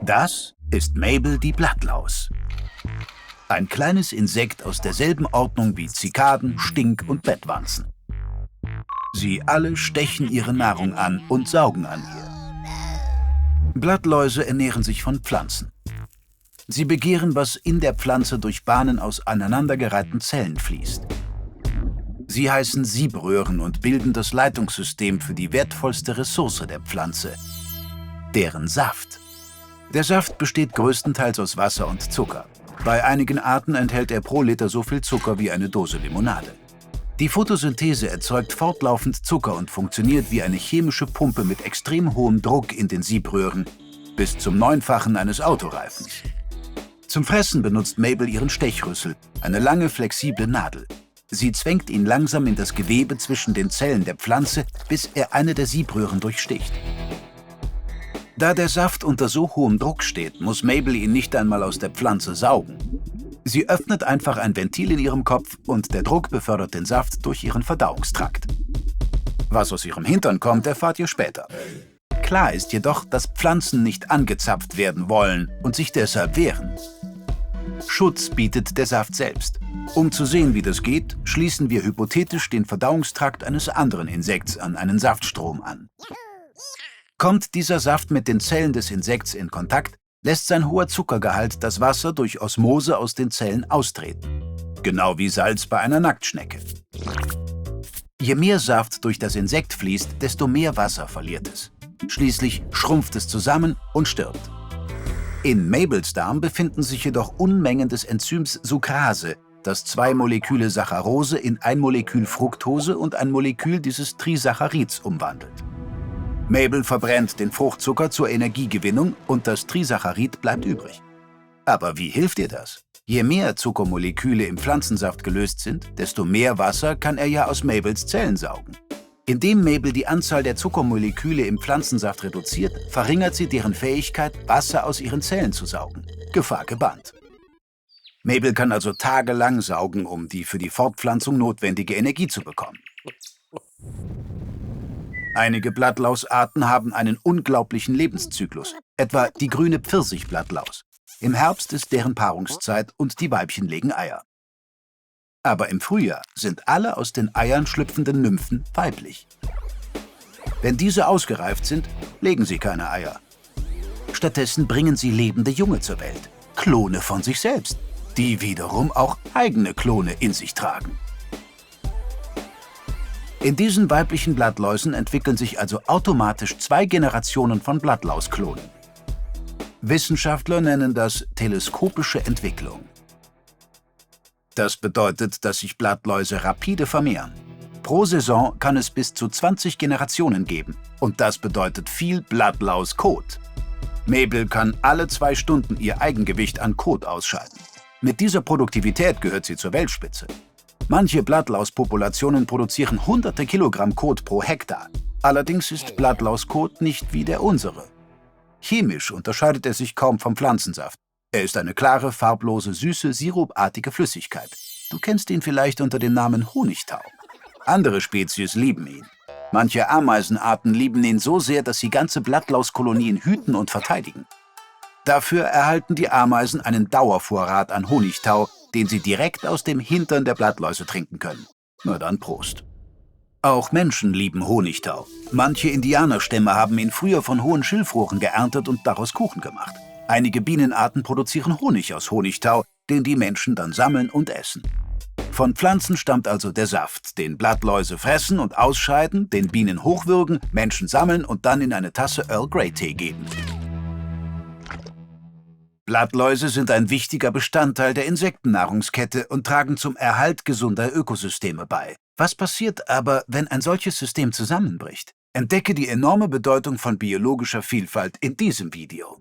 Das ist Mabel die Blattlaus. Ein kleines Insekt aus derselben Ordnung wie Zikaden, Stink- und Bettwanzen. Sie alle stechen ihre Nahrung an und saugen an ihr. Blattläuse ernähren sich von Pflanzen. Sie begehren, was in der Pflanze durch Bahnen aus aneinandergereihten Zellen fließt. Sie heißen Siebröhren und bilden das Leitungssystem für die wertvollste Ressource der Pflanze, deren Saft. Der Saft besteht größtenteils aus Wasser und Zucker. Bei einigen Arten enthält er pro Liter so viel Zucker wie eine Dose Limonade. Die Photosynthese erzeugt fortlaufend Zucker und funktioniert wie eine chemische Pumpe mit extrem hohem Druck in den Siebröhren, bis zum 9-fachen eines Autoreifens. Zum Fressen benutzt Mabel ihren Stechrüssel, eine lange, flexible Nadel. Sie zwängt ihn langsam in das Gewebe zwischen den Zellen der Pflanze, bis er eine der Siebröhren durchsticht. Da der Saft unter so hohem Druck steht, muss Mabel ihn nicht einmal aus der Pflanze saugen. Sie öffnet einfach ein Ventil in ihrem Kopf und der Druck befördert den Saft durch ihren Verdauungstrakt. Was aus ihrem Hintern kommt, erfahrt ihr später. Klar ist jedoch, dass Pflanzen nicht angezapft werden wollen und sich deshalb wehren. Schutz bietet der Saft selbst. Um zu sehen, wie das geht, schließen wir hypothetisch den Verdauungstrakt eines anderen Insekts an einen Saftstrom an. Kommt dieser Saft mit den Zellen des Insekts in Kontakt, lässt sein hoher Zuckergehalt das Wasser durch Osmose aus den Zellen austreten. Genau wie Salz bei einer Nacktschnecke. Je mehr Saft durch das Insekt fließt, desto mehr Wasser verliert es. Schließlich schrumpft es zusammen und stirbt. In Mabels Darm befinden sich jedoch Unmengen des Enzyms Sucrase, das 2 Moleküle Saccharose in ein Molekül Fructose und ein Molekül dieses Trisacharids umwandelt. Mabel verbrennt den Fruchtzucker zur Energiegewinnung und das Trisaccharid bleibt übrig. Aber wie hilft ihr das? Je mehr Zuckermoleküle im Pflanzensaft gelöst sind, desto mehr Wasser kann er ja aus Mabels Zellen saugen. Indem Mabel die Anzahl der Zuckermoleküle im Pflanzensaft reduziert, verringert sie deren Fähigkeit, Wasser aus ihren Zellen zu saugen. Gefahr gebannt. Mabel kann also tagelang saugen, um die für die Fortpflanzung notwendige Energie zu bekommen. Einige Blattlausarten haben einen unglaublichen Lebenszyklus, etwa die grüne Pfirsichblattlaus. Im Herbst ist deren Paarungszeit und die Weibchen legen Eier. Aber im Frühjahr sind alle aus den Eiern schlüpfenden Nymphen weiblich. Wenn diese ausgereift sind, legen sie keine Eier. Stattdessen bringen sie lebende Junge zur Welt, Klone von sich selbst, die wiederum auch eigene Klone in sich tragen. In diesen weiblichen Blattläusen entwickeln sich also automatisch 2 Generationen von Blattlausklonen. Wissenschaftler nennen das teleskopische Entwicklung. Das bedeutet, dass sich Blattläuse rapide vermehren. Pro Saison kann es bis zu 20 Generationen geben und das bedeutet viel Blattlauskot. Mabel kann alle 2 Stunden ihr Eigengewicht an Kot ausscheiden. Mit dieser Produktivität gehört sie zur Weltspitze. Manche Blattlauspopulationen produzieren hunderte Kilogramm Kot pro Hektar. Allerdings ist Blattlauskot nicht wie der unsere. Chemisch unterscheidet er sich kaum vom Pflanzensaft. Er ist eine klare, farblose, süße, sirupartige Flüssigkeit. Du kennst ihn vielleicht unter dem Namen Honigtau. Andere Spezies lieben ihn. Manche Ameisenarten lieben ihn so sehr, dass sie ganze Blattlauskolonien hüten und verteidigen. Dafür erhalten die Ameisen einen Dauervorrat an Honigtau, den sie direkt aus dem Hintern der Blattläuse trinken können. Na dann Prost. Auch Menschen lieben Honigtau. Manche Indianerstämme haben ihn früher von hohen Schilfrohren geerntet und daraus Kuchen gemacht. Einige Bienenarten produzieren Honig aus Honigtau, den die Menschen dann sammeln und essen. Von Pflanzen stammt also der Saft, den Blattläuse fressen und ausscheiden, den Bienen hochwürgen, Menschen sammeln und dann in eine Tasse Earl Grey Tee geben. Blattläuse sind ein wichtiger Bestandteil der Insektennahrungskette und tragen zum Erhalt gesunder Ökosysteme bei. Was passiert aber, wenn ein solches System zusammenbricht? Entdecke die enorme Bedeutung von biologischer Vielfalt in diesem Video.